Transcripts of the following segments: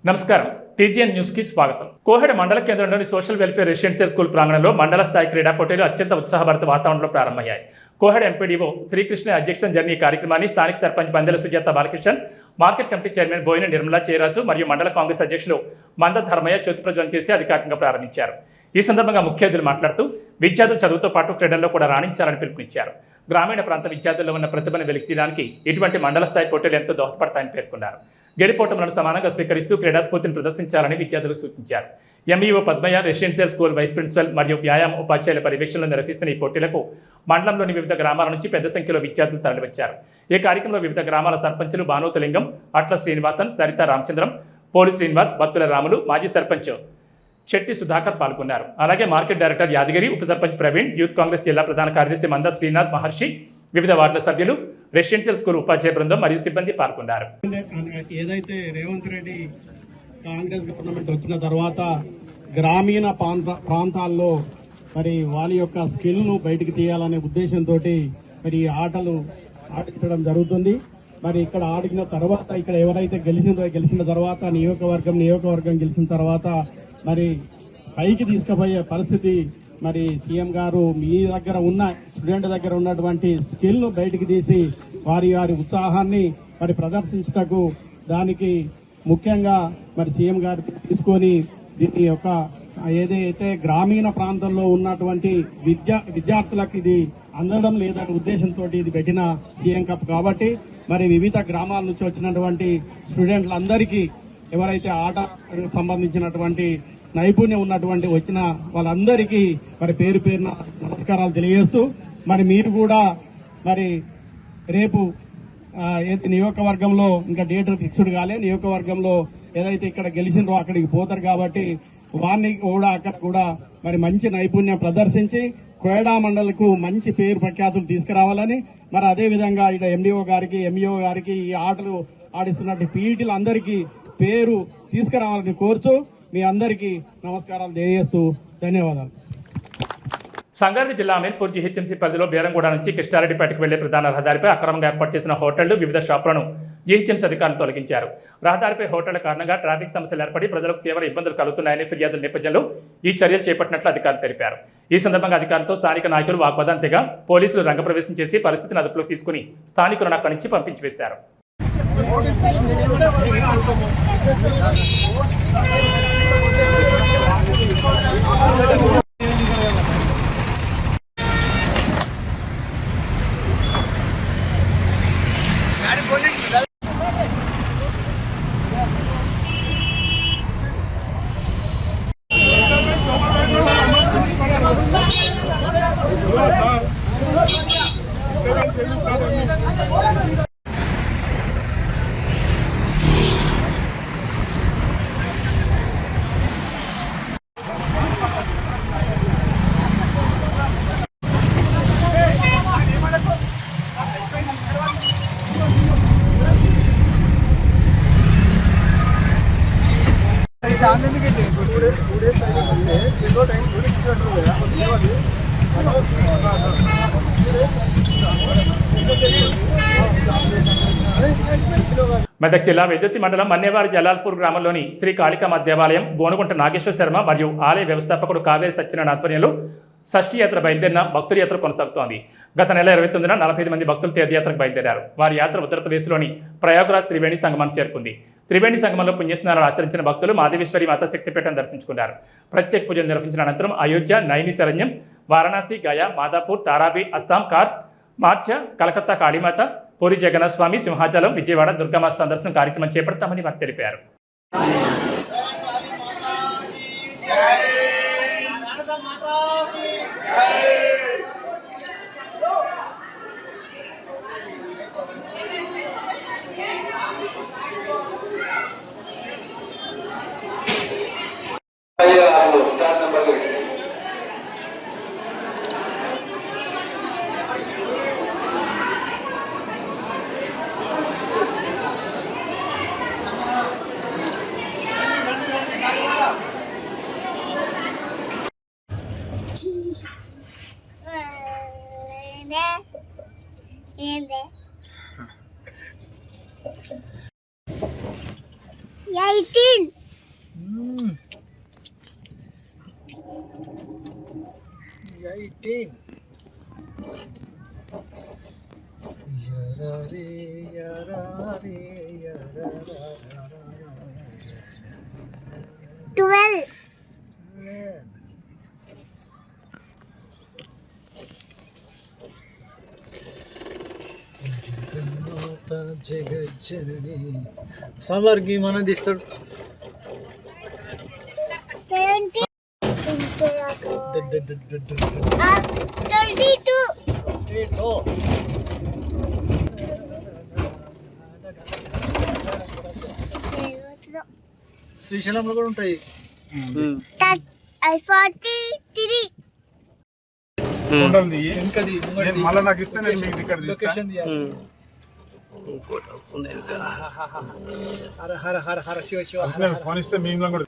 నమస్కారం. TGN news కి స్వాగతం. కోహెడ మండల కేంద్రంలోని సోషల్ వెల్ఫేర్ రెసిడెన్షియల్ స్కూల్ ప్రాంగణంలో మండల స్థాయి క్రీడా పోటీలు అత్యంత ఉత్సాహభరిత వాతావరణంలో ప్రారంభమయ్యాయి. కోహెడ ఎంపీడీఓ శ్రీకృష్ణ అధ్యక్షతన జరిగిన ఈ కార్యక్రమాన్ని స్థానిక sarpanch Bandela Sujatha Balakrishnan, market committee chairman Boina Nirmala Cheraju మరియు మండల కాంగ్రెస్ అధ్యక్షులు మంద ధర్మయ్య జ్యోతి ప్రజ్వలన చేసి అధికారికంగా ప్రారంభించారు. ఈ సందర్భంగా ముఖ్య అతిథులు మాట్లాడుతూ విద్యార్థులు చదువుతో పాటు క్రీడల్లో కూడా రాణించాలని పిలుపునిచ్చారు. గ్రామీణ ప్రాంత విద్యార్థుల్లో ఉన్న ప్రతిభను వెలికితీయడానికి ఇటువంటి మండల స్థాయి పోటీలు ఎంతో దోహదపడతాయని పేర్కొన్నారు. గెలుపోటములను సమానంగా స్వీకరిస్తూ క్రీడాస్ఫూర్తిని ప్రదర్శించాలని విద్యార్థులు సూచించారు. MEO Padmayya residential school vice principal మరియు వ్యాయామ ఉపాధ్యాయుల పర్యవేక్షణలో నిర్వహిస్తున్న ఈ పోటీలకు మండలంలోని వివిధ గ్రామాల నుంచి పెద్ద సంఖ్యలో విద్యార్థులు తరలివచ్చారు. ఈ కార్యక్రమంలో వివిధ గ్రామాల సర్పంచులు బానోతులింగం, అట్ల శ్రీనివాసన్, సరిత రామచంద్రం, పోలి శ్రీనివాస్, బత్తుల రాములు, మాజీ సర్పంచ్ చెట్టి సుధాకర్ పాల్గొన్నారు. అలాగే మార్కెట్ డైరెక్టర్ యాదగిరి, ఉప సర్పంచ్ ప్రవీణ్, యూత్ కాంగ్రెస్ జిల్లా ప్రధాన కార్యదర్శి మంద శ్రీనాథ్ మహర్షి, వివిధ వార్డుల సభ్యులు, రెసిడెన్షియల్ స్కూల్ ఉపాధ్యాయ బృందం మరియు సిబ్బంది పాల్గొన్నారు. ఏదైతే రేవంత్ రెడ్డి కాంగ్రెస్ గవర్నమెంట్ వచ్చిన తర్వాత గ్రామీణ ప్రాంతాల్లో మరి వాళ్ళ యొక్క స్కిల్ ను బయటికి తీయాలనే ఉద్దేశంతో మరి ఆటలు ఆడించడం జరుగుతుంది. మరి ఇక్కడ ఆడిన తర్వాత ఇక్కడ ఎవరైతే గెలిచిన తర్వాత నియోజకవర్గం గెలిచిన తర్వాత మరి పైకి తీసుకుపోయే పరిస్థితి మరి సీఎం గారు మీ దగ్గర ఉన్న స్టూడెంట్ దగ్గర ఉన్నటువంటి స్కిల్ ను బయటికి తీసి వారి ఉత్సాహాన్ని మరి ప్రదర్శించటకు దానికి ముఖ్యంగా మరి సీఎం గారు తీసుకొని దీని యొక్క ఏదైతే గ్రామీణ ప్రాంతంలో ఉన్నటువంటి విద్యార్థులకు ఇది అందడం లేదనే ఉద్దేశంతో ఇది పెట్టిన సీఎం కప్ కాబట్టి మరి వివిధ గ్రామాల నుంచి వచ్చినటువంటి స్టూడెంట్లందరికీ ఎవరైతే ఆట సంబంధించినటువంటి నైపుణ్యం ఉన్నటువంటి వచ్చిన వాళ్ళందరికీ మరి పేరు పేరున నమస్కారాలు తెలియజేస్తూ మరి మీరు కూడా మరి రేపు నియోజకవర్గంలో ఇంకా డేట్ ఫిక్స్డ్ కాలే, నియోజకవర్గంలో ఏదైతే ఇక్కడ గెలిచిందో అక్కడికి పోతారు కాబట్టి వారిని కూడా అక్కడ కూడా మరి మంచి నైపుణ్యం ప్రదర్శించి కోయడా మండలకు మంచి పేరు ప్రఖ్యాతులు తీసుకురావాలని మరి అదేవిధంగా ఇక్కడ ఎండిఓ గారికి ఎంఈఓ గారికి ఈ ఆటలు ఆడిస్తున్నట్టు పీఈటీలు అందరికీ పేరు తీసుకురావాలని కోరుతూ మీ అందరికీ నమస్కారాలు తెలియజేస్తూ ధన్యవాదాలు. సంగారెడ్డి జిల్లా అమీర్పూర్ జీహెచ్ఎంసీ పరిధిలో బేరంగూడ నుంచి కృష్ణారెడ్డిపేటకు వెళ్లే ప్రధాన రహదారిపై అక్రమంగా ఏర్పాటు చేసిన హోటళ్లు, వివిధ షాపులను జీహెచ్ఎంసీ అధికారులు తొలగించారు. రహదారిపై హోటళ్ల కారణంగా ట్రాఫిక్ సమస్యలు ఏర్పడి ప్రజలకు తీవ్ర ఇబ్బందులు కలుగుతున్నాయని ఫిర్యాదుల నేపథ్యంలో ఈ చర్యలు చేపట్టినట్లు అధికారులు తెలిపారు. ఈ సందర్భంగా అధికారులతో స్థానిక నాయకులు వాగ్వాదాంతగా పోలీసులు రంగప్రవేశం చేసి పరిస్థితిని అదుపులోకి తీసుకుని స్థానికులను అక్కడి నుంచి పంపించి వేశారు. మెదక్ జిల్లా వెదుర్తి మండలం మన్నేవారి జలాల్పూర్ గ్రామంలోని శ్రీ కాళికామ దేవాలయం, గోనుగుంట నాగేశ్వర శర్మ మరియు ఆలయ వ్యవస్థాపకుడు కావేరి సత్యనారాయణ ఆధ్వర్యంలో షష్ఠీ యాత్ర బయలుదేరిన భక్తుల యాత్ర కొనసాగుతోంది. గత నెల 29న 45 మంది భక్తులు తీర్థయాత్రకు బయలుదేరారు. వారి యాత్ర ఉత్తరప్రదేశ్లోని ప్రయాగ్రాజ్ త్రివేణి సంగమం చేరుకుంది. త్రివేణి సంగమంలో పుణ్యస్నానాలు ఆచరించిన భక్తులు మాధవేశ్వరి మాతా శక్తిపీఠం దర్శించుకున్నారు. ప్రత్యేక పూజలు నిర్వహించిన అనంతరం అయోధ్య, నైని శరణ్యం, వారణాసి, గయా, మాదాపూర్, తారాబి, అస్సాం, కార్ మార్చ, కలకత్తా కాళీమాత, పూరి జగన్నాథ స్వామి, సింహాచలం, విజయవాడ దుర్గమ్మ సందర్శన కార్యక్రమం చేపడతామని వారు తెలిపారు. 18. జగజ్జనని సాంబార్కి మనం తీస్తాడు 22. శ్రీశైలంలో కూడా ఉంటాయి 43. మళ్ళీ నాకు ఇస్తే నేను మీకు ఇక్కడ లొకేషన్ ఇంకోటి వస్తుంది హర హర హర హర శివ శివ ఫోన్ ఇస్తే మీ ఇంట్లో కూడా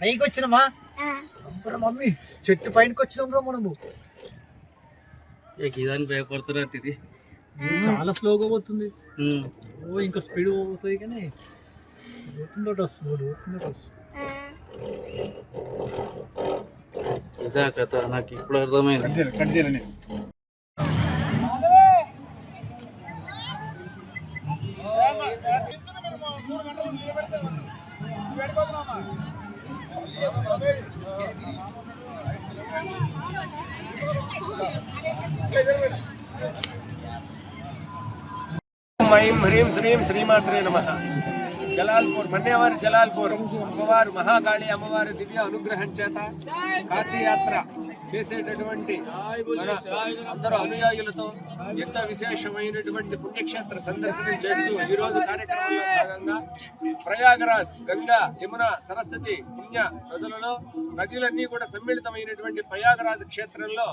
పైకి వచ్చినమా మమ్మీ చెట్టు పైనకి వచ్చినాం రా మనము ఇదాన్ని భయపడుతున్నట్టు ఇది చాలా స్లోగా పోతుంది ఓ ఇంకా స్పీడ్ పోతుంది కానీ పోతుందోటి వస్తుంది ఇదా కథ నాకు ఇప్పుడు అర్థమైంది కట్ చేయాలని ఐం హ్రీం శ్రీం శ్రీమాత్రే నమః. జలాల్పూర్ మన్యవారి జలాల్పూర్ అమ్మవారు మహాకాళి అమ్మవారి దివ్య అనుగ్రహం చేత కాశీయాత్ర చేసేటటువంటి మన అందరూ అనుయాయులతో ఎంతో విశేషమైనటువంటి పుణ్యక్షేత్ర సందర్శనం చేస్తూ ఈ రోజు కార్యక్రమంలో భాగంగా ప్రయాగరాజ్ గంగా యమున సరస్వతి పుణ్య నదులలో నదులన్నీ కూడా సమ్మిళితమైనటువంటి ప్రయాగరాజ్ క్షేత్రంలో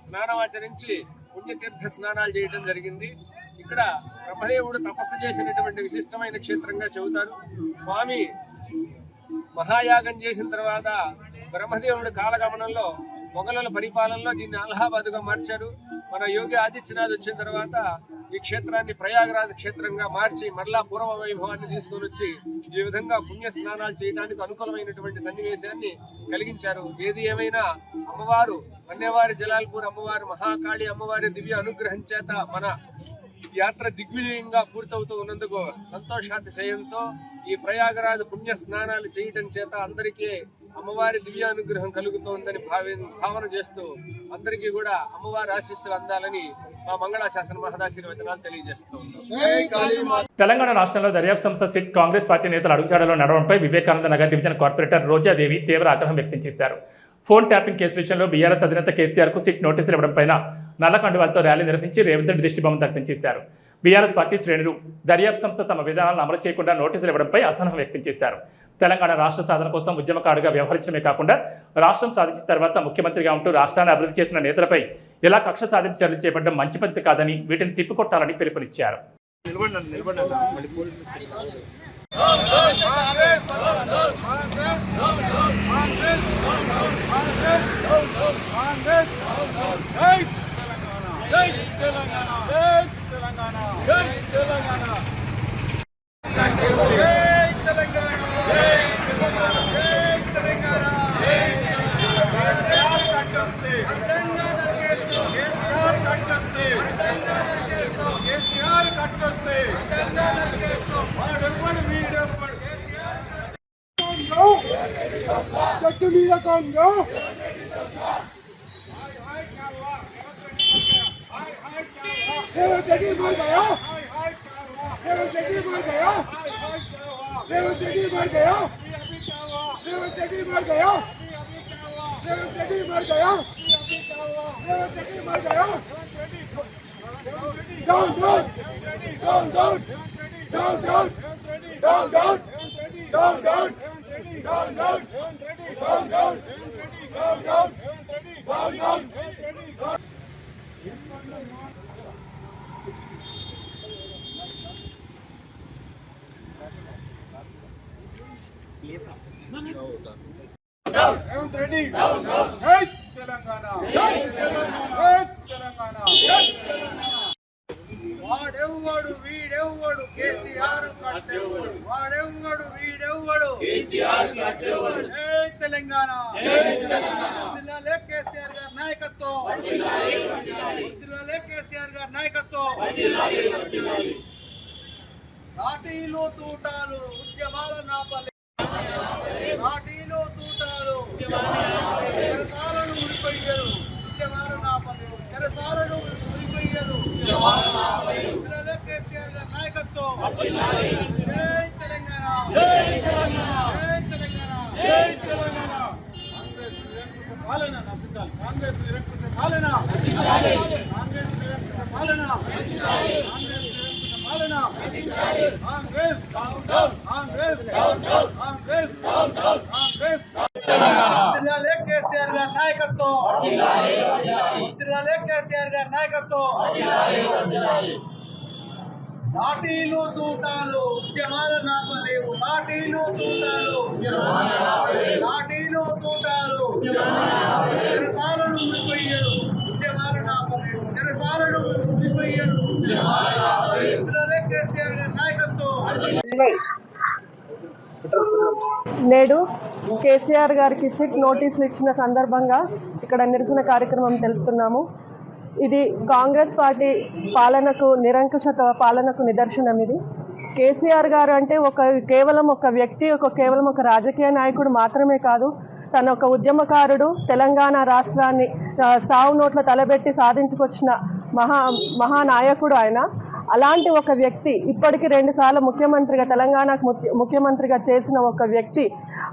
స్నానమాచరించి పుణ్యతీర్థ స్నానాలు చేయడం జరిగింది. ఇక్కడ బ్రహ్మదేవుడు తపస్సు చేసినటువంటి విశిష్టమైన క్షేత్రంగా చెబుతారు. స్వామి మహాయాగం చేసిన తర్వాత బ్రహ్మదేవుడు కాలగమనంలో మొఘలుల పరిపాలనలో దీన్ని అలహాబాద్గా మార్చారు. మన యోగి ఆదిత్యనాథ్ వచ్చిన తర్వాత ఈ క్షేత్రాన్ని ప్రయాగరాజ క్షేత్రంగా మార్చి మరలా పూర్వ వైభవాన్ని తీసుకొని వచ్చి ఈ విధంగా పుణ్య స్నానాలు చేయడానికి అనుకూలమైనటువంటి సన్నివేశాన్ని కలిగించారు. ఏది ఏమైనా అమ్మవారు అన్యవారి జలాల్పూర్ అమ్మవారు మహాకాళి అమ్మవారి దివ్య అనుగ్రహం చేత మన యాత్ర దిగ్విజయంగా పూర్తవుతూ ఉన్నందుకు సంతోషాతిశయంతో ఈ ప్రయాగరాజ పుణ్య స్నానాలు చేయటం చేత అందరికీ అమ్మవారి దివ్యానుగ్రహం కలుగుతోందని భావన చేస్తూ అందరికీ కూడా అమ్మవారి ఆశీస్సులు అందాలని మా మంగళాశాసన మహదాశీర్వచనాలు తెలియజేస్తూ ఉన్నాం. తెలంగాణ రాష్ట్రంలో దర్యాప్తు సంస్థ సిట్ కాంగ్రెస్ పార్టీ నేతల అడుగుజాడలో నడవడంపై వివేకానంద నగర్ డివిజన్ కార్పొరేటర్ రోజాదేవి తీవ్ర ఆగ్రహం వ్యక్తం చేశారు. ఫోన్ ట్యాపింగ్ కేసు విషయంలో బీఆర్ఎస్ అధినేత కేసీఆర్కు సిట్ నోటీసులు ఇవ్వడంపై నల్లకండువాలతో ర్యాలీ నిర్వహించి రేవంత్ రెడ్డి దిష్టిబొమ్మ దగ్ధం చేశారు. బీఆర్ఎస్ పార్టీ శ్రేణులు దర్యాప్తు సంస్థ తమ విధానాలను అమలు చేయకుండా నోటీసులు ఇవ్వడంపై అసహనం వ్యక్తం చేశారు. తెలంగాణ రాష్ట్ర సాధన కోసం ఉద్యమకారుగా వ్యవహరించడమే కాకుండా రాష్ట్రం సాధించిన తర్వాత ముఖ్యమంత్రిగా ఉంటూ రాష్ట్రాన్ని అభివృద్ధి చేసిన నేతలపై ఇలా కక్ష సాధింపు చర్యలు చేపట్టడం మంచి పద్ధతి కాదని వీటిని తిప్పికొట్టాలని పిలుపునిచ్చారు. రేవంత్ రెడ్డి జై తెలంగాణ జై తెలంగాణ వాడెవ్వడు వీడెవ్వడు కేసీఆర్ కట్టెవ్వడు వాడెవ్వడు వీడెవ్వడు కేసీఆర్ కట్టెవ్వడు జై తెలంగాణ జిల్లాలే కేసీఆర్ గారి నాయకత్వం జిల్లాలే కేసీఆర్ గారి నాయకత్వం నాటీలు తూటాలు ఉద్యమాల నాపలే నాటీలు తూటాలు చెరసాలను ఉరిపోయ్యరు ఉద్యమాల నాపలేవు చెరసాలను ఉరిపోయ్యరు జిల్లాలే కేసీఆర్ గారి నాయకత్వం జై తెలంగాణ జై తెలంగాణ జై తెలంగాణ కాంగ్రెస్ నిరంకుశ పాలన నశించాలి. కాంగ్రెస్ నిరంకుశ పాలన నశించాలి. కాంగ్రెస్ నిరంకుశ పాలన నశించాలి. కాంగ్రెస్ నిరంకుశ పాలన నశించాలి. Congress down down Congress down down Congress down down Congress జిల్లాలే కేసీఆర్ గారి నాయకత్వం జిల్లాలే కేసీఆర్ గారి నాయకత్వం నాటీలు తూటాలు ఉద్యమాల నాపలేవు నాటీలు తూటాలు నాటీలు తూటాలు చెరసాలను ఉరిపోయ్యరు ఉద్యమాల నాపలేవు చెరసాలను ఉరిపోయ్యరు జిల్లాలే కేసీఆర్ గారి నాయకత్వం నేడు కేసీఆర్ గారికి సిట్ నోటీసులు ఇచ్చిన సందర్భంగా ఇక్కడ నిరసన కార్యక్రమం తెలుపుతున్నాము. ఇది కాంగ్రెస్ పార్టీ పాలనకు నిరంకుశత పాలనకు నిదర్శనం. ఇది కేసీఆర్ గారు అంటే కేవలం ఒక వ్యక్తి కేవలం ఒక రాజకీయ నాయకుడు మాత్రమే కాదు, తను ఒక ఉద్యమకారుడు, తెలంగాణ రాష్ట్రాన్ని సావు నోట్ల తలబెట్టి సాధించుకొచ్చిన మహానాయకుడు ఆయన. అలాంటి ఒక వ్యక్తి ఇప్పటికి 2 సార్లు ముఖ్యమంత్రిగా తెలంగాణకు ముఖ్యమంత్రిగా చేసిన ఒక వ్యక్తి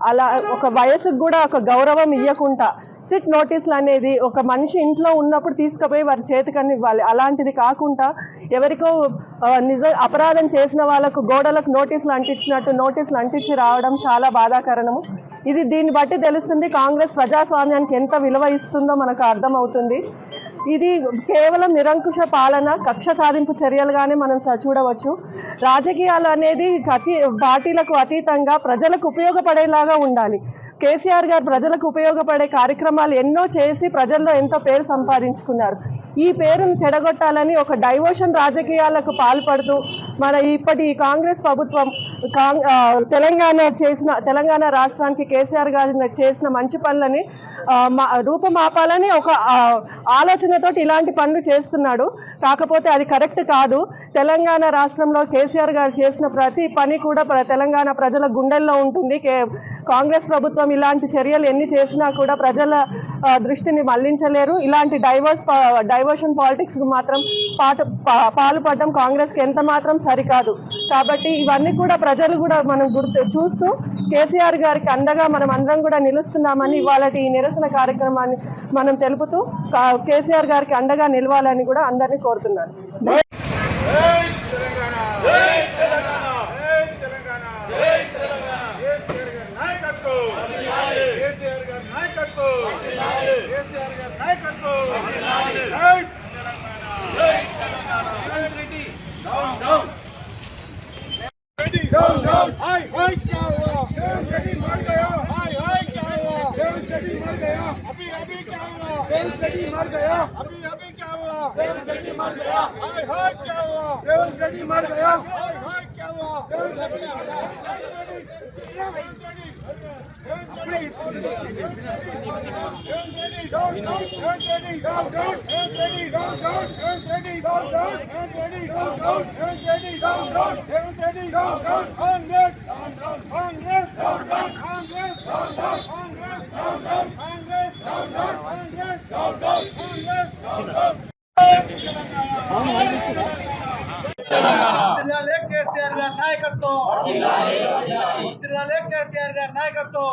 అలా ఒక వయసుకు కూడా ఒక గౌరవం ఇవ్వకుండా సిట్ నోటీసులు అనేది ఒక మనిషి ఇంట్లో ఉన్నప్పుడు తీసుకుపోయి వారి చేతికని ఇవ్వాలి. అలాంటిది కాకుండా ఎవరికో అపరాధం చేసిన వాళ్ళకు గోడలకు నోటీసులు అంటించి రావడం చాలా బాధాకరణము. దీన్ని బట్టి తెలుస్తుంది కాంగ్రెస్ ప్రజాస్వామ్యానికి ఎంత విలువ ఇస్తుందో మనకు అర్థమవుతుంది. ఇది కేవలం నిరంకుశ పాలన, కక్ష సాధింపు చర్యలుగానే మనం చూడవచ్చు. రాజకీయాలు అనేది పార్టీలకు అతీతంగా ప్రజలకు ఉపయోగపడేలాగా ఉండాలి. కేసీఆర్ గారు ప్రజలకు ఉపయోగపడే కార్యక్రమాలు ఎన్నో చేసి ప్రజల్లో ఎంతో పేరు సంపాదించుకున్నారు. ఈ పేరును చెడగొట్టాలని ఒక డైవర్షన్ రాజకీయాలకు పాల్పడుతూ ఇప్పటి కాంగ్రెస్ ప్రభుత్వం తెలంగాణ రాష్ట్రానికి కేసీఆర్ గారు చేసిన మంచి పనులని రూపమాపాలని ఒక ఆలోచనతోటి ఇలాంటి పనులు చేస్తున్నాడు. కాకపోతే అది కరెక్ట్ కాదు. తెలంగాణ రాష్ట్రంలో కేసీఆర్ గారు చేసిన ప్రతి పని కూడా తెలంగాణ ప్రజల గుండెల్లో ఉంటుంది. కాంగ్రెస్ ప్రభుత్వం ఇలాంటి చర్యలు ఎన్ని చేసినా కూడా ప్రజల దృష్టిని మళ్లించలేరు. ఇలాంటి డైవర్షన్ పాలిటిక్స్ మాత్రం పాల్పడడం కాంగ్రెస్కి ఎంత మాత్రం సరికాదు. కాబట్టి ఇవన్నీ కూడా ప్రజలు కూడా మనం చూస్తూ కేసీఆర్ గారికి అండగా మనం అందరం కూడా నిలుస్తున్నామని ఇవాళ ఈ నిరసన కార్యక్రమాన్ని మనం తెలుపుతూ కేసీఆర్ గారికి అండగా నిలవాలని కూడా అందరినీ కోరుతున్నాను. జిల్లాలే కేసీఆర్ గారి నాయకత్వం జిల్లాలే కేసీఆర్ గారి నాయకత్వం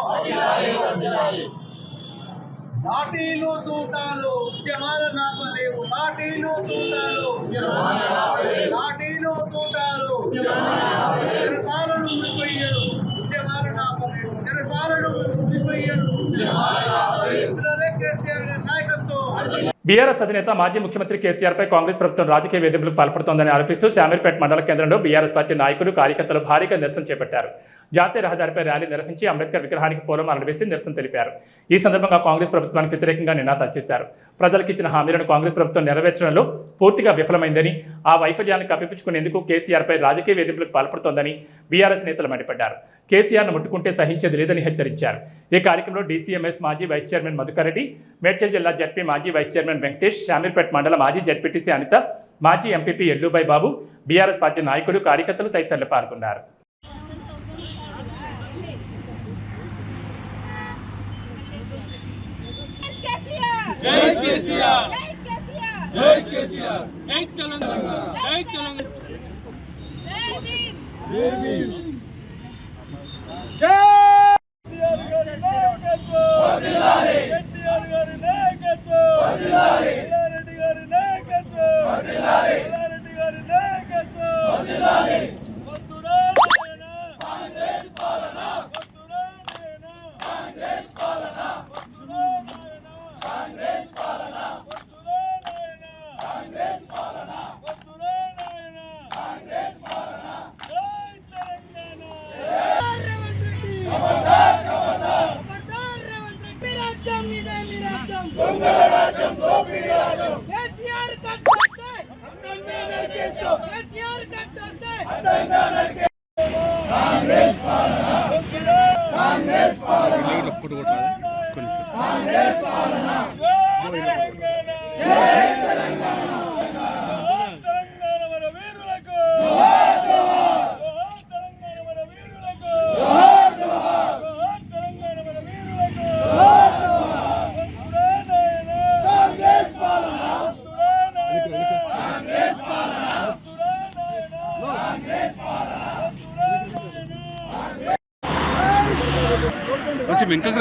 నాటీలు తూటాలు ఉద్యమాల నాపలేవు నాటీలు తూటాలు నాటీలు తూటాలు చెరసాలను ఉరిపోయ్యరు ఉద్యమాల నాపలేవు చెరసాలను ఉరిపోయ్యరు జిల్లాలే కేసీఆర్ గారి నాయకత్వం. బీఆర్ఎస్ అధినేత మాజీ ముఖ్యమంత్రి కేసీఆర్పై కాంగ్రెస్ ప్రభుత్వం రాజకీయ వేధింపులకు పాల్పడుతోందని ఆరోపిస్తూ శామీర్పేట మండల కేంద్రంలో బీఆర్ఎస్ పార్టీ నాయకులు కార్యకర్తలు భారీగా నిరసన చేపట్టారు. జాతీయ రహదారిపై ర్యాలీ నిర్వహించి అంబేద్కర్ విగ్రహానికి పూలమాలలు వేసి నిరసన తెలిపారు. ఈ సందర్భంగా కాంగ్రెస్ ప్రభుత్వానికి వ్యతిరేకంగా నినాదాలు చేశారు. ప్రజలకు ఇచ్చిన హామీలను కాంగ్రెస్ ప్రభుత్వం నెరవేర్చడంలో పూర్తిగా విఫలమైందని, ఆ వైఫల్యాన్ని కప్పిపుచ్చుకునేందుకు కేసీఆర్పై రాజకీయ వేధింపులకు పాల్పడుతోందని బీఆర్ఎస్ నేతలు మండిపడ్డారు. కేసీఆర్ను ముట్టుకుంటే సహించేది లేదని హెచ్చరించారు. ఈ కార్యక్రమంలో డీసీఎంఎస్ మాజీ వైస్ చైర్మన్ మధుకర్ రెడ్డి, మేడ్చల్ జిల్లా జడ్పీ మాజీ వైస్ చైర్మన్ వెంకటేష్, శామీర్పేట మండల మాజీ జడ్పీటీసీ అనిత, మాజీ ఎంపీపీ ఎల్లుబాయ్ బాబు, బీఆర్ఎస్ పార్టీ నాయకులు, కార్యకర్తలు తదితరులు పాల్గొన్నారు. జై కేసీఆర్, జై కేసీఆర్, జై కేసీఆర్, జై తెలంగాణ, జై తెలంగాణ, జై భీమ్, జై కేసీఆర్ గారి నాయకత్వం వర్ధిల్లాలి, కేటీఆర్ గారి నాయకత్వం వర్ధిల్లాలి, రెడ్డి గారి నాయకత్వం వర్ధిల్లాలి, రెడ్డి గారి నాయకత్వం వర్ధిల్లాలి. వద్దురా నాయన కాంగ్రెస్ పాలన, వద్దురా నాయన కాంగ్రెస్ పాలన, వద్దురా నాయన కాంగ్రెస్ పాలన, వద్దురా నాయన కాంగ్రెస్ పాలన, వద్దురా నాయన కాంగ్రెస్ పాలన. జై తెలంగాణ, జై రేవంత్ రెడ్డి, ఖబర్దార్ ఖబర్దార్, ఖబర్దార్ రేవంత్ రెడ్డి రాజ్యం ఇదే మీ రాజ్యం, దొంగల రాజ్యం, దోపిడీ రాజ్యం. కేసీఆర్ కట్టొస్తే అడ్డంగా నరికేస్తాం, కేసీఆర్ కట్టొస్తే అడ్డంగా నరికేస్తాం. కాంగ్రెస్ పాలన, వద్దురా కాంగ్రెస్ పాలన, కాంగ్రెస్ పాలన. జై తెలంగాణ, జై తెలంగాణ, తెలంగాణ మన వీరులకు జోహార్ జోహార్, తెలంగాణ మన వీరులకు జోహార్ జోహార్, తెలంగాణ మన వీరులకు జోహార్ జోహార్. వద్దురా నాయన కాంగ్రెస్ పాలన, వద్దురా నాయన కాంగ్రెస్ పాలన, వద్దురా నాయన కాంగ్రెస్ పాలన, వద్దురా నాయన. కొంచెం ఇంకా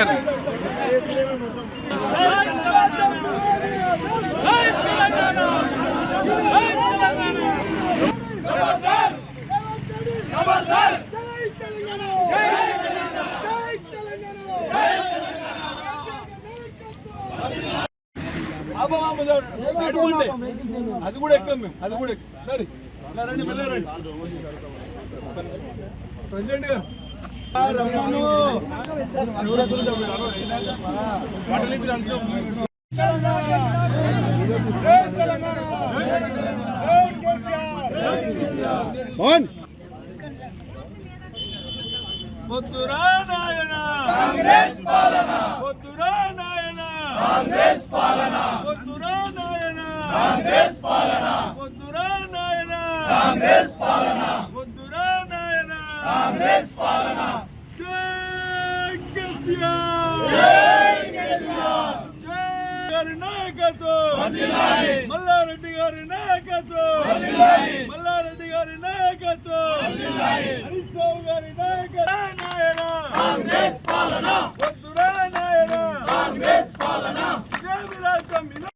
అది కూడా ఎక్కాం మేము, అది కూడా రండి రండి ప్రెసిడెంట్ గారు వద్దురా నాయన కాంగ్రెస్ పాలన, వద్దురా నాయన కాంగ్రెస్ పాలన, వద్దురా నాయన కాంగ్రెస్ పాలన, వద్దురా నాయన కాంగ్రెస్ పాలన, వద్దురా నాయన కాంగ్రెస్ పాలన. జై కేసీఆర్, జై కేసీఆర్, జై గారి నాయకత్వం వర్ధిల్లాలి, మల్లారెడ్డి గారి నాయకత్వం వర్ధిల్లాలి, మల్లారెడ్డి గారి నాయకత్వం వర్ధిల్లాలి, హరీష్ రావు గారి నాయకత్వం. నాయన కాంగ్రెస్ పాలన, వద్దురా నాయన కాంగ్రెస్ పాలన. జై రాజ్యం మీరు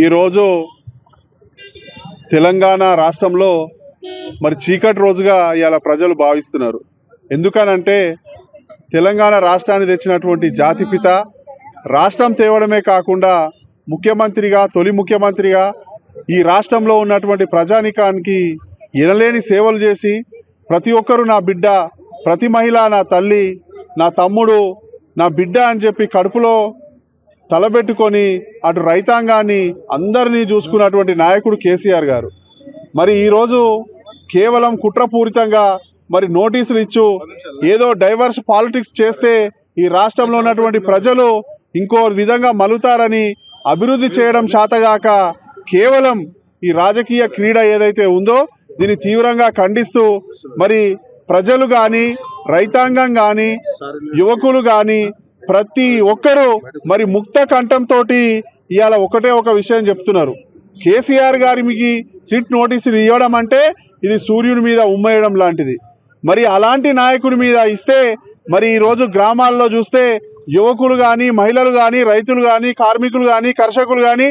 ఈరోజు తెలంగాణ రాష్ట్రంలో మరి చీకటి రోజుగా ఇవాళ ప్రజలు భావిస్తున్నారు. ఎందుకనంటే తెలంగాణ రాష్ట్రాన్ని తెచ్చినటువంటి జాతిపిత రాష్ట్రం తేవడమే కాకుండా ముఖ్యమంత్రిగా, తొలి ముఖ్యమంత్రిగా ఈ రాష్ట్రంలో ఉన్నటువంటి ప్రజానికానికి ఎనలేని సేవలు చేసి ప్రతి ఒక్కరూ నా బిడ్డ, ప్రతి మహిళ నా తల్లి, నా తమ్ముడు, నా బిడ్డ అని చెప్పి కడుపులో తలబెట్టుకొని అటు రైతాంగాన్ని అందరినీ చూసుకున్నటువంటి నాయకుడు కేసీఆర్ గారు. మరి ఈరోజు కేవలం కుట్రపూరితంగా మరి నోటీసులు ఇచ్చు ఏదో డైవర్స్ పాలిటిక్స్ చేస్తే ఈ రాష్ట్రంలో ఉన్నటువంటి ప్రజలు ఇంకో విధంగా మలుతారని అభివృద్ధి చేయడం శాతగాక కేవలం ఈ రాజకీయ క్రీడ ఏదైతే ఉందో దీన్ని తీవ్రంగా ఖండిస్తూ మరి ప్రజలు కానీ, రైతాంగం కానీ, యువకులు కానీ ప్రతి ఒక్కరూ మరి ముక్త కంఠంతో ఇవాళ ఒకటే ఒక విషయం చెప్తున్నారు. కేసీఆర్ గారికి సిట్ నోటీసులు ఇవ్వడం అంటే ఇది సూర్యుని మీద ఉమ్మేయడం లాంటిది. మరి అలాంటి నాయకుడి మీద ఇస్తే మరి ఈరోజు గ్రామాల్లో చూస్తే యువకులు కానీ, మహిళలు కానీ, రైతులు కానీ, కార్మికులు కానీ, కర్షకులు కానీ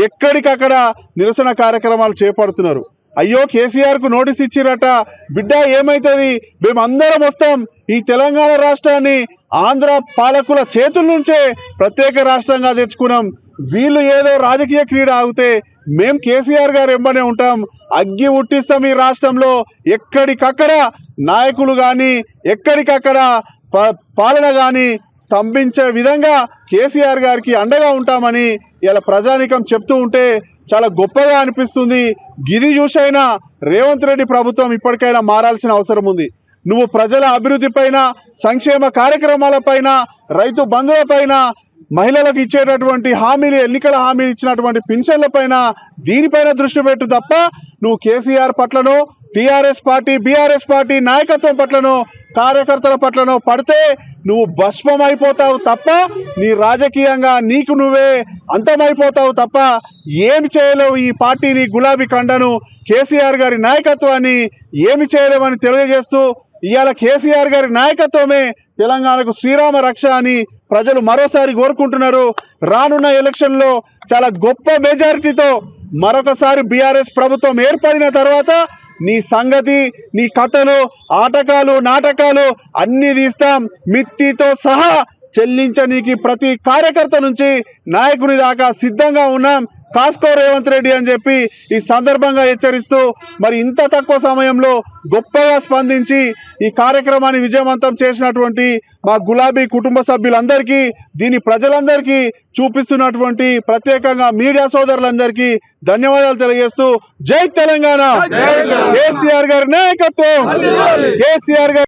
ఎక్కడికక్కడ నిరసన కార్యక్రమాలు చేపడుతున్నారు. అయ్యో కేసీఆర్కు నోటీస్ ఇచ్చిరట, బిడ్డ ఏమవుతుంది, మేమందరం వస్తాం, ఈ తెలంగాణ రాష్ట్రాన్ని ఆంధ్ర పాలకుల చేతుల నుంచే ప్రత్యేక రాష్ట్రంగా తెచ్చుకున్నాం, వీళ్ళు ఏదో రాజకీయ క్రీడ ఆగితే మేం కేసీఆర్ గారు ఎంబనే ఉంటాం, అగ్గి ఉట్టిస్తాం ఈ రాష్ట్రంలో, ఎక్కడికక్కడ నాయకులు కానీ ఎక్కడికక్కడ పాలన కానీ స్తంభించే విధంగా కేసీఆర్ గారికి అండగా ఉంటామని ఇలా ప్రజానీకం చెప్తూ ఉంటే చాలా గొప్పగా అనిపిస్తుంది. గిది చూసైనా రేవంత్ రెడ్డి ప్రభుత్వం ఇప్పటికైనా మారాల్సిన అవసరం ఉంది. నువ్వు ప్రజల అభివృద్ధి పైన, సంక్షేమ కార్యక్రమాల పైన, రైతు బంధువుల పైన, మహిళలకు ఇచ్చేటటువంటి హామీలు, ఎన్నికల హామీలు ఇచ్చినటువంటి పెన్షన్ల పైన, దీనిపైన దృష్టి పెట్టు తప్ప నువ్వు కేసీఆర్ పట్లనో, టీఆర్ఎస్ పార్టీ, బీఆర్ఎస్ పార్టీ నాయకత్వం పట్లనో, కార్యకర్తల పట్లనో పడితే నువ్వు భస్మం అయిపోతావు తప్ప, నీ రాజకీయంగా నీకు నువ్వే అంతమైపోతావు తప్ప ఏమి చేయలేవు. ఈ పార్టీని, గులాబీ కండను, కేసీఆర్ గారి నాయకత్వాన్ని ఏమి చేయలేవని తెలియజేస్తూ ఇవాళ కేసీఆర్ గారి నాయకత్వమే తెలంగాణకు శ్రీరామ రక్ష అని ప్రజలు మరోసారి కోరుకుంటున్నారు. రానున్న ఎలక్షన్లో చాలా గొప్ప మెజారిటీతో మరొకసారి బీఆర్ఎస్ ప్రభుత్వం ఏర్పడిన తర్వాత నీ సంగతి, నీ కథలు, ఆటకాలు, నాటకాలు అన్ని తీస్తాం, మిత్తితో సహా చెల్లించనీకి ప్రతి కార్యకర్త నుంచి నాయకుని దాకా సిద్ధంగా ఉన్నాం. కాస్కో రేవంత్ రెడ్డి అని చెప్పి ఈ సందర్భంగా హెచ్చరిస్తూ మరి ఇంత తక్కువ సమయంలో గొప్పగా స్పందించి ఈ కార్యక్రమాన్ని విజయవంతం చేసినటువంటి మా గులాబీ కుటుంబ సభ్యులందరికీ, దీని ప్రజలందరికీ చూపిస్తున్నటువంటి ప్రత్యేకంగా మీడియా సోదరులందరికీ ధన్యవాదాలు తెలియజేస్తూ జై తెలంగాణ, కేసీఆర్ గారి నాయకత్వం, కేసీఆర్ గారి